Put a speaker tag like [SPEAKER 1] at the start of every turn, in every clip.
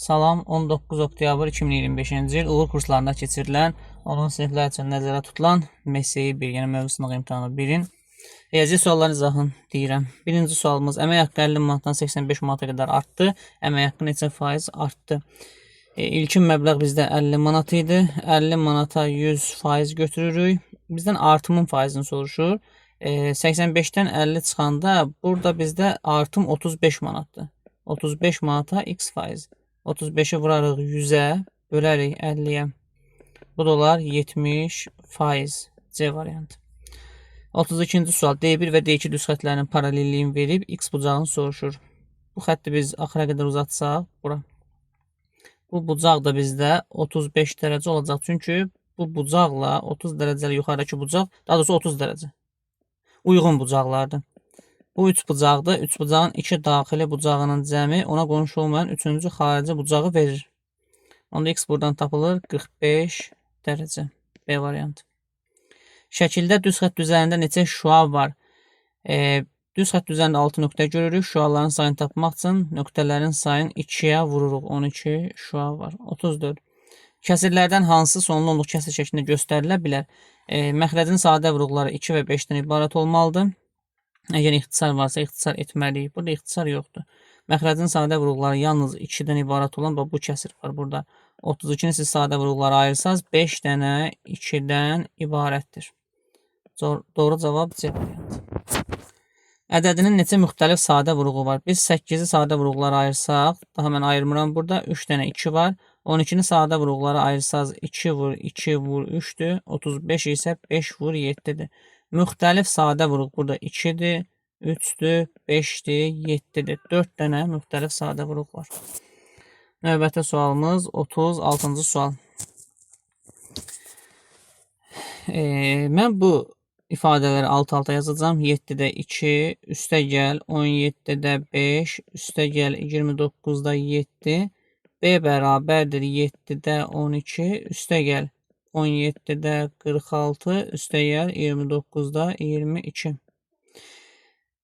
[SPEAKER 1] Salam, 19 oktyabr 2025-ci il uğur kurslarında keçirilən 10 siniflər üçün nəzərdə tutulan Mesleği 1, yəni mövzu sınaq imtahanı 1-in riyazi sualların izahını deyirəm. Birinci sualımız, əmək haqqı 50 manatdan 85 manata qədər artdı. Əmək haqqı neçə faiz artdı? İlkin məbləğ bizdə 50 manat idi. 50 manata 100 faiz götürürük. Bizdən artımın faizini soruşur. 85-dən 50 çıxanda burada bizdə artım 35 manatdır. 35 manata x faiz. 35'i vurarıq 100'ə, bölərik 50'yə. Bu da olar 70 faiz. C variantı. 32-ci sual. D1 və D2 düz xətlərinin paralelliyini verib x bucağını soruşur. Bu xətti biz axıra qədər uzatsaq, bura. Bu bucaq da bizdə 35 dərəcə olacaq. Çünki bu bucaqla 30 dərəcəli yuxarıdakı bucaq, daha doğrusu 30 dərəcə. Uyğun bucaqlardır. Bu 3 bucaqdır. 3 bucağın 2 daxili bucağının cəmi ona qonşu olmayan 3-cü xarici bucağı verir. Onda x buradan tapılır 45 dərəcə. B variantı. Şəkildə düz xətt üzərində neçə şüa var? Düz xətt üzərində 6 nöqtə görürük. Şüaların sayını tapmaq üçün nöqtələrin sayını 2-yə vururuq. 12 şüa var. 34. Kəsirlərdən hansı sonlu kəsir şəklində göstərilə bilər? Məxrəcin sadə vuruqları 2 və 5-dən ibarət olmalıdır. Əgər ixtisar varsa ixtisar etməliyik. Burada ixtisar yoxdur. Məxrəcin sadə vuruqları yalnız 2-dən ibarət olan bu kəsir var burada. 32-ni siz sadə vuruqlara ayırsanız 5 dənə 2-dən ibarətdir. Doğru cavab C variantı. Ədədinin neçə müxtəlif sadə vuruğu var? Biz 8-i sadə vuruqlara ayırsaq, daha mən ayırmıram burada, 3 dənə 2 var. 12-ni sadə vuruqlara ayırsaq 2 vur 2 vur 3'dür. 35 isə 5 vur 7'dir. Müxtəlif sadə vuruq burada 2'dir, 3'dür, 5'dir, 7'dir. 4 dənə müxtəlif sadə vuruq var. Növbəti sualımız 36-cı sual. Mən bu ifadələri alt-alta yazacağım. 7-də 2, üstə gəl 17-də 5, üstə gəl 29-da 7, B bərabərdir 7-də 12, üstə gəl 17'də 46, üstə gəl 29'da 22.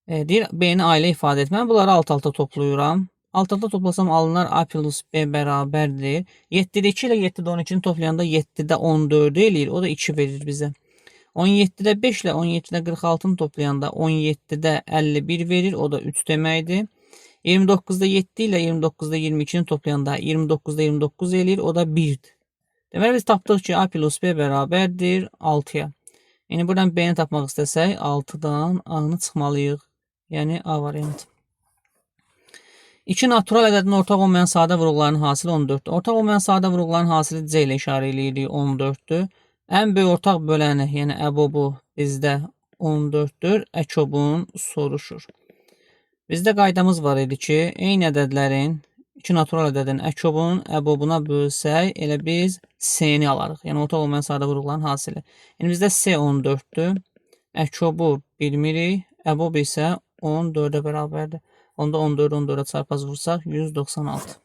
[SPEAKER 1] Deyir, B-ni ailə ifadə et. Mən bunları alt-alta toplayıram. Alt-alta toplasam alınar A plus B bərabərdir. 7'də 2 ilə 7'də 12'ni toplayanda 7'də 14 eləyir. O da 2 verir bizə. 17'də 5 ilə 17'də 46'nı toplayanda 17'də 51 verir. O da 3 deməkdir. 29'da 7 ilə 29'da 22'ni toplayanda 29'da 29 eləyir. O da 1'dir. Deməli biz tapdıq ki, A plus B bərabərdir 6'ya. Yəni buradan B-ni tapmaq istəsək 6'dan A-nı çıxmalıyıq. Yəni A variantı. 2 natural ədədin ortaq olmayan sadə vuruqların hasili 14'dür. Ortaq olmayan sadə vuruqların hasili C ilə işarə eləyirik 14'dür. Ən böyük ortaq böləni, yəni əbobu bizdə 14'dür. Əkobun soruşur. Bizdə qaydamız var idi ki, eyni ədədlərin 2 natural ədədin əkobunun əbobuna bölsək, elə biz C-ni alarıq. Yəni ortaq olmayan sadə vuruqların hasili. Yəni bizdə C 14'dür. Əkobu bilmirik. Əbob isə 14'ə bərabərdir. Onda 14'ü 14'ə çarpaz vursaq 196.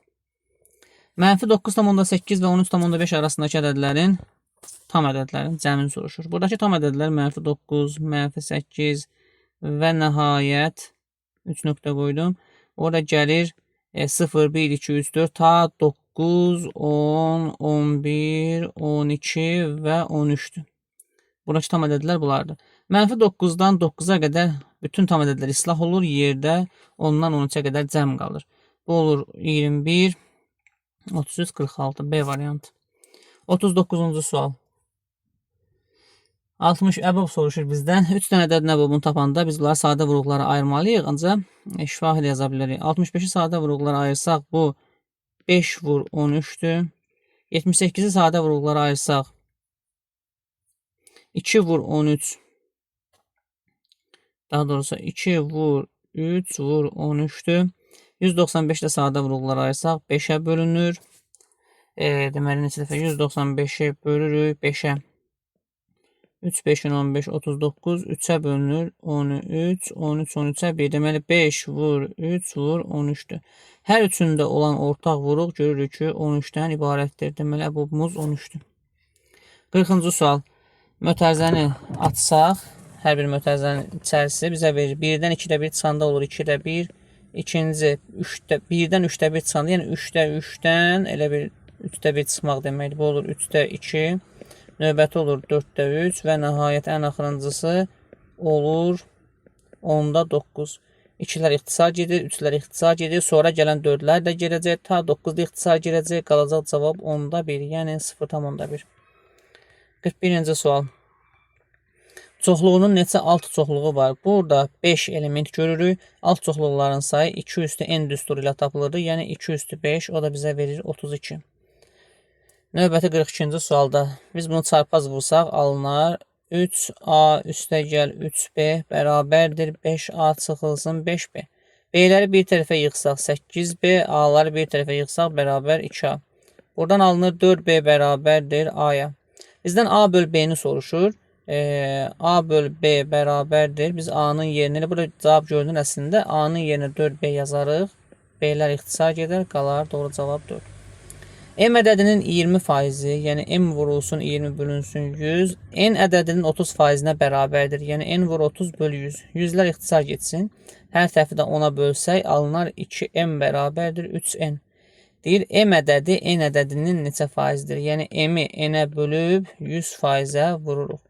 [SPEAKER 1] Mənfi 9,8 və 13,5 arasındakı ədədlərin tam ədədlərin cəmini soruşur. Buradakı tam ədədlər mənfi 9, mənfi 8 və nəhayət 3 nöqtə qoydum. Orada gəlir 0, 1, 2, 3, 4 ta 9, 10, 11, 12 və 13'dür. Buradakı tam ədədlər bunlardır. Mənfi 9'dan 9'a qədər bütün tam ədədlər islah olur. Yerdə 10'dan 13'ə qədər cəm qalır. Bu olur 21, 33, 46. B variantı. 39-cu sual. 60 əbob soruşur bizdən. 3 dənə ədədin əbobunu tapanda biz bunları sadə vuruqlara ayırmalıyıq. Ancaq şifahilə yaza bilərik. 65'i sadə vuruqlara ayırsaq bu 5 vur 13'dür. 78'i sadə vuruqlara ayırsaq 2 vur 13. Daha doğrusu 2 vur 3 vur 13'dür. 195'də sadə vuruqlara ayırsaq 5'ə bölünür. Deməli neçə dəfə 195'i bölürük 5'ə. 3, 5'in 15, 39, 3'ə bölünür 13, 13, 13'ə 1. Deməli 5 vur 3 vur 13'dür. Hər üçündə olan ortaq vuruq görürük ki 13'dən ibarətdir. Deməli əbobumuz 13'dür. 40-cı sual. Mötərizəni açsaq, hər bir mötərizənin içərisi bizə verir. 1-dən 2-də 1 çıxanda olur 2-də 1, İkinci 1-dən 3-də 1 çıxanda, yəni 3-də 3-dən elə bir 3-də 1 çıxmaq deməkdir. Bu olur 3-də 2. Növbəti olur 4-də 3 və nəhayət ən axırıncısı olur 10-da 9. 2-lər ixtisar gedir, 3-lər ixtisar gedir. Sonra gələn 4-lər də gedəcək. Ta 9-da ixtisar gedəcək. Qalacaq cavab 10-da 1, yəni 0,1. 41-ci sual. Çoxluğunun neçə alt çoxluğu var? Burada 5 element görürük. Alt çoxluqların sayı 2 üstü n düsturu ilə tapılırdı. Yəni 2 üstü 5, o da bizə verir 32. Növbəti 42-ci sualda biz bunu çarpaz vursaq alınar. 3a üstəgəl 3b bərabərdir 5a çıxılsın 5b. B'ləri bir tərəfə yığsaq 8b, a'ları bir tərəfə yığsaq bərabər 2a. Buradan alınır 4b bərabərdir a-ya. Bizdən a böl b-ni soruşur. A böl b bərabərdir. Biz a-nın yerinə, burada cavab görünür əslində. A-nın yerinə 4b yazarıq. B-lər ixtisar gedər, qalar. Doğru cavab 4. M ədədinin 20%, yəni m vurulsun 20 bölünsün 100, n ədədinin 30%-nə bərabərdir. Yəni n vur 30 böl 100. 100-lər ixtisar getsin. Hər tərəfi də 10-a bölsək alınar 2m bərabərdir 3n. Deyir, m ədədi n ədədinin neçə faizdir? Yəni m-i n-ə bölüb 100%-ə vururuq.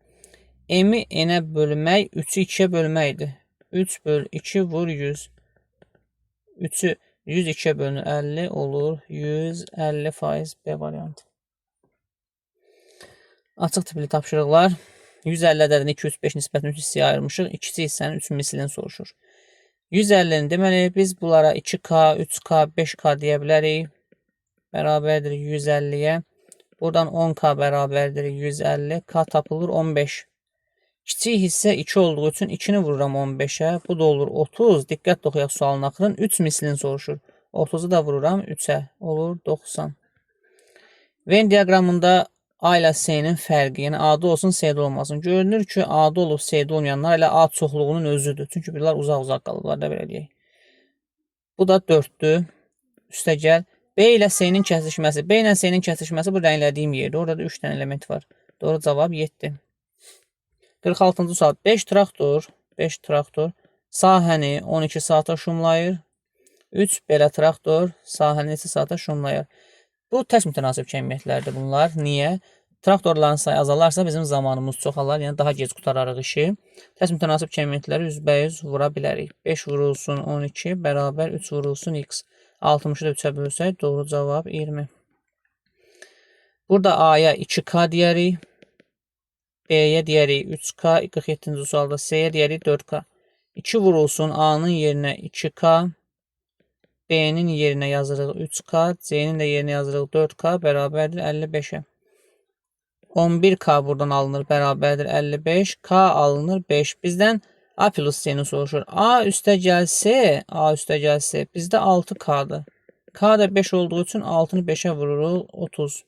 [SPEAKER 1] M-i n-ə bölmək 3-ü 2-yə bölməkdir. 3 böl 2 vur 100. 3-ü 100 2-yə bölünür 50 olur 150% B variantı. Açıq tipli tapşırıqlar. 150 ədədini 2, 3, 5 nisbətən 3 hissəyə ayırmışıq. İkinci hissənin 3 mislini soruşur. 150-ni deməli biz bunlara 2K, 3K, 5K deyə bilərik. Bərabərdir 150-yə. Buradan 10K bərabərdir 150. K tapılır 15. Kiçik hissə 2 olduğu üçün 2-ni vururam 15-ə. Bu da olur 30. Diqqət oxuyaq sualın axırın. 3 mislini soruşur. 30-u da vururam 3-ə. Olur 90. Venn diaqramında A ilə S-nin fərqi, yəni A-da olsun, S-də olmasın. Görünür ki, A-da olub, S-də olmayanlar elə A çoxluğunun özüdür. Çünki bunlar uzaq-uzaq qalıblar da belə deyək. Bu da 4-dür. Üstəgəl B ilə S-nin kəsişməsi. B ilə S-nin kəsişməsi bu rənglədiyim yerdir. Orada da 3 dənə element var. Doğru cavab 7. 46-cı sual. 5 traktor sahəni 12 saata şumlayır. 3 belə traktor sahəni neçə saata şumlayır. Bu tərs mütənasib kəmiyyətlərdir bunlar. Niyə? Traktorların sayı azalarsa bizim zamanımız çoxalar, yəni daha gec qutararıq işi. Tərs mütənasib kəmiyyətləri üzbəüz vura bilərik. 5 vurulsun 12 bərabər 3 vurulsun x. 60-ı da 3-ə bölsək doğru cavab 20. Burada A-ya 2K deyərik. B-yə deyərik 3K, 47-ci sualda C-yə deyərik 4K. 2 vurulsun A-nın yerinə 2K, B-nin yerinə yazırıq 3K, C-nin də yerinə yazırıq 4K, bərabərdir 55-ə. 11K buradan alınır, bərabərdir 55, K alınır 5. Bizdən A plus C-ni soruşur. A üstəgəl C, bizdə 6K-dır. K da 5 olduğu üçün 6-nı 5-ə vururuq, 30.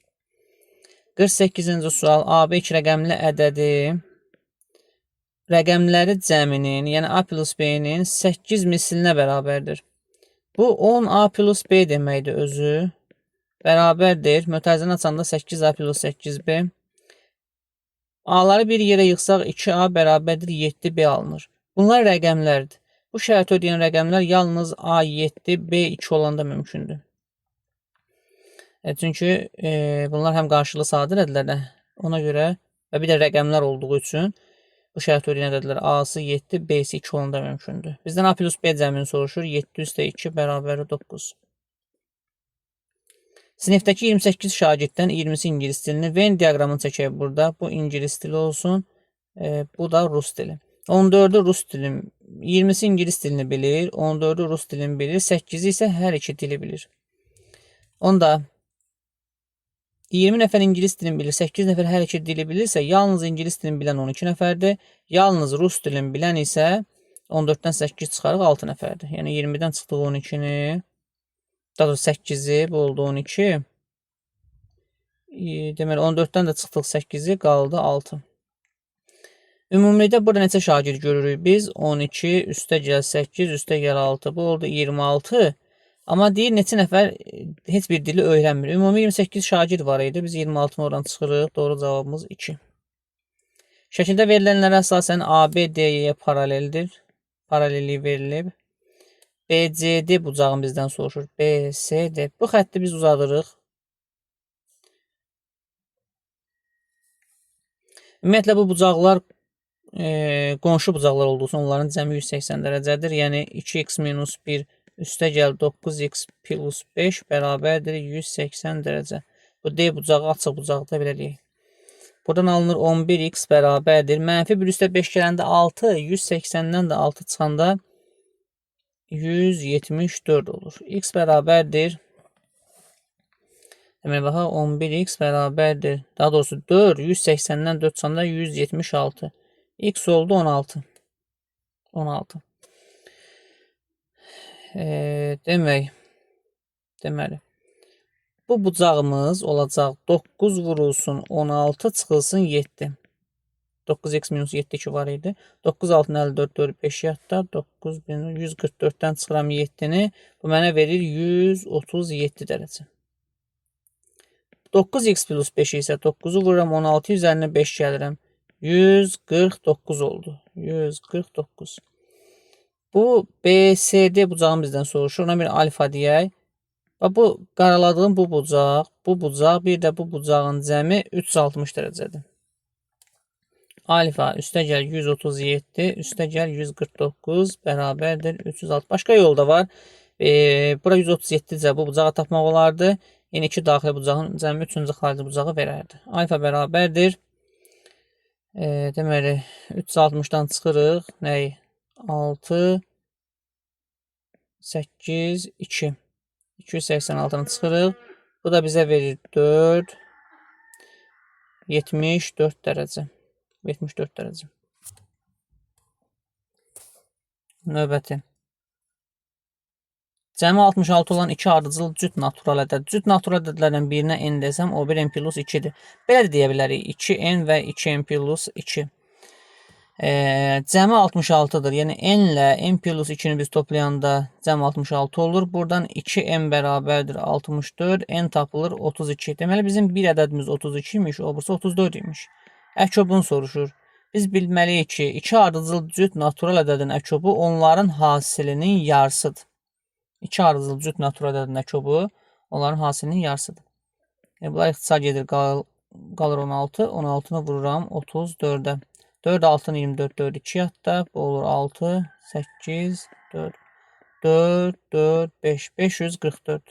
[SPEAKER 1] 48-ci sual. AB 2 rəqəmli ədədi rəqəmləri cəminin, yəni A plus B-nin 8 mislinə bərabərdir. Bu 10A plus B deməkdir özü. Bərabərdir. Mötərizəni açanda 8A plus 8B. A-ları bir yerə yığsaq 2A bərabərdir 7B alınır. Bunlar rəqəmlərdir. Bu şərti ödəyən rəqəmlər yalnız A7, B2 olanda mümkündür. Çünki bunlar həm qarşılıqlı sadir ədədlər, ona görə və bir də rəqəmlər olduğu üçün bu şərti ödəyən ədədlər A-sı 7, B-si 2 olanda mümkündür. Bizdən A plus B cəmini soruşur. 7 üstə 2 bərabər 9. Sinifdəki 28 şagirddən 20-si ingilis dilini Venn diaqramını çəkək burada. Bu ingilis dili olsun. Bu da rus dili. 14'ü rus dilini, 20'si ingilis dilini bilir. 14'ü rus dilini bilir. 8'i ise hər iki dili bilir. Onda 20 nəfər ingilis dilini bilir, 8 nəfər hər iki dili bilirsə, yalnız ingilis dilini bilən 12 nəfərdir. Yalnız rus dilini bilən isə 14-dən 8 çıxarıq 6 nəfərdir. Yəni 20-dən çıxdıq 12-ni, daha doğrusu 8-i, bu oldu 12. Deməli 14-dən də çıxdıq 8-i, qaldı 6. Ümumilikdə burada neçə şagird görürük biz? 12, üstə gəl 8, üstə gəl 6. Bu oldu 26. Amma deyir neçə nəfər heç bir dili öyrənmir. Ümumi 28 şagird var idi. Biz 26-nı oradan çıxırıq. Doğru cavabımız 2. Şəkildə verilənlərə əsasən AB, DY paraleldir. Paralelliyi verilib. BCD bucağın bizdən soruşur. BCD. Bu xətti biz uzadırıq. Ümumiyyətlə bu bucaqlar qonşu bucaqlar olduğu üçün onların cəmi 180 dərəcədir. Yəni 2x minus 1 üstə gəl 9x plus 5 bərabərdir 180 dərəcə. Bu D bucağı açıq bucaqda belə deyək. Buradan alınır 11x bərabərdir. Mənfi 1 üstə 5 gələndə 6, 180-dən də 6 çıxanda 174 olur. X bərabərdir. Demək, baxaq, 11x bərabərdir. Daha doğrusu 4, 180-dən 4 çıxanda 176. X oldu 16. 16. Deməli. Bu bucağımız olacaq 9 vurulsun 16 çıxılsın 7. 9x minus 7 2 var idi. 9 6 54 4 5 yadda. 9 144-dən çıxıram 7-ni. Bu mənə verir 137 dərəcə. 9x plus 5 isə 9-u vururam 16 üzərinə 5 gəlirəm. 149 oldu. 149. Bu BCD bucağın bizdən soruşur. Ona bir alfa deyək. Bu qaraladığım bu bucaq, bir də bu bucağın cəmi 360 dərəcədir. Alfa üstə gəl 137, üstə gəl 149 bərabərdir 360. Başqa yol da var. Bura 137-cə bu bucağı tapmaq olardı. Yəni 2 daxili bucağın cəmi 3-cü xarici bucağı verərdi. Alfa bərabərdir. Deməli 360-dan çıxırıq. Nəyi? 6, 8, 2. 286-dan çıxırıq. Bu da bizə verir 4, 74 dərəcə. 74 dərəcə. Növbəti. Cəmi 66 olan 2 ardıcıl cüt natural ədəd. Cüt natural ədədlərdən birinə n desəm, o bir n plus 2-dir. Belə də deyə bilərik. 2n və 2n plus 2. Cəmi 66-dır. Yəni n ilə n plus 2-ni biz toplayanda cəmi 66 olur. Buradan 2n bərabərdir 64. N tapılır 32. Deməli bizim bir ədədimiz 32 imiş, o bursa 34 imiş. Əkobu soruşur. Biz bilməliyik ki, 2 ardıcıl cüt natural ədədin əkobu onların hasilinin yarısıdır. 2 ardıcıl cüt natural ədədin əkobu onların hasilinin yarısıdır. Bunlar ixtisar gedir, qalır 16. 16-nı vururam 34-ə. 4, 6, 24, 4, 2 yadda. Bu olur 6, 8, 4, 4, 4, 5, 544.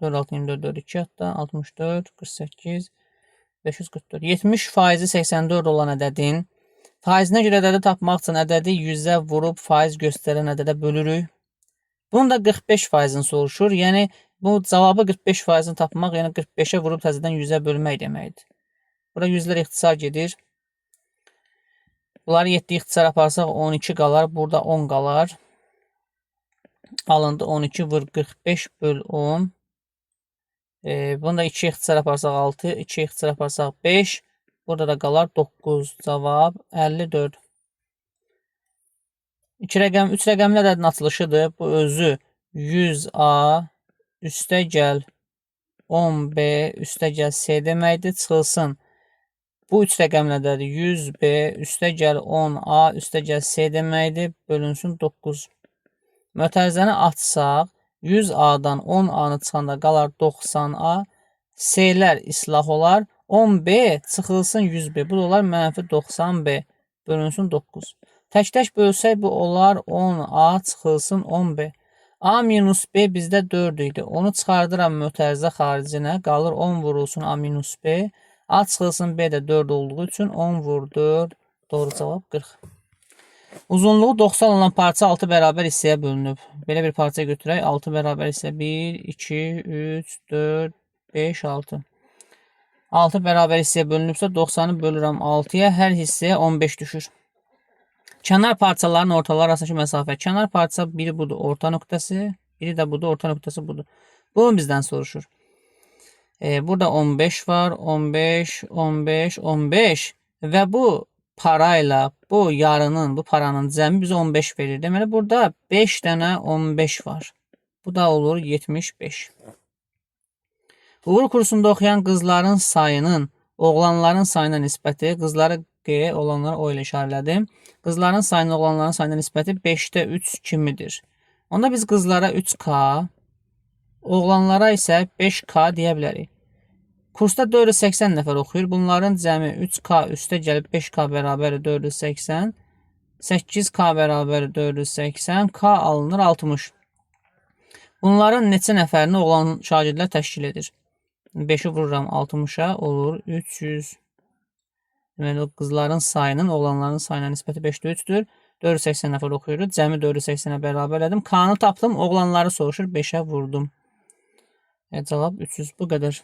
[SPEAKER 1] 4, 6, 24, 4, 2 yadda. 64, 48, 544. 70 faizi 84 olan ədədin faizinə görə ədədi tapmaq üçün ədədi 100-ə vurub faiz göstərən ədədə bölürük. Bunun da 45 faizini soruşur. Yəni, bu cavabı 45 faizini tapmaq, yəni 45-ə vurub təzədən 100-ə bölmək deməkdir. Bura 100-lər ixtisar gedir. Bunları 7 ixtisar aparsaq 12 qalar. Burada 10 qalar. Alındı 12 vur 45 böl 10. Bunu da 2 ixtisar aparsaq 6. 2 ixtisar aparsaq 5. Burada da qalar 9. Cavab 54. 3 rəqəmli ədədin açılışıdır. Bu özü 100A üstə gəl 10B üstə gəl C deməkdir. Çıxılsın. Bu 3 rəqəmli ədədi 100B üstə gəl 10A üstə gəl C deməkdir. Bölünsün 9. Mötərizəni açsaq 100A-dan 10A-nı çıxanda qalar 90A. C-lər islah olar. 10B çıxılsın 100B. Bu da olar mənfi 90B. Bölünsün 9. Tək-tək bölsək bu olar 10A çıxılsın 10B. A minus B bizdə 4 idi. Onu çıxardıram mötərizə xaricinə. Qalır 10 vurulsun A minus B. A çıxılsın B də 4 olduğu üçün 10 vur 4. Doğru cavab 40. Uzunluğu 90 olan parça 6 bərabər hissəyə bölünüb. Belə bir parça götürək. 6 bərabər hissə 1, 2, 3, 4, 5, 6. 6 bərabər hissəyə bölünübsə 90-ı bölürəm 6-ya. Hər hissəyə 15 düşür. Kənar parçaların ortaları arasındakı məsafə. Kənar parça biri budur, orta nöqtəsi. Biri də budur, orta nöqtəsi budur. Bunu bizdən soruşur. Burada 15 var. 15, 15, 15. Və bu parayla, bu yarının, bu paranın cəmi bizə 15 verir. Deməli, burada 5 dənə 15 var. Bu da olur 75. Uğur kursunda oxuyan qızların sayının oğlanların sayına nisbəti, qızları G, oğlanlara O ilə işarələdim. Qızların sayının oğlanların sayına nisbəti 5-də 3 kimidir? Onda biz qızlara 3K, oğlanlara isə 5K deyə bilərik. Kursda 480 nəfər oxuyur. Bunların cəmi 3K üstə gəlib 5K bərabər 480. 8K bərabər 480. K alınır 60. Bunların neçə nəfərini oğlan şagirdlər təşkil edir? 5-i vururam 60-a, olur 300. Deməli, qızların sayının oğlanların sayına nisbəti 5-də 3-dür. 480 nəfər oxuyur. Cəmi 480-ə bərabər elədim. K-nı tapdım. Oğlanları soruşur. 5-ə vurdum. Cavab 300. Bu qədər.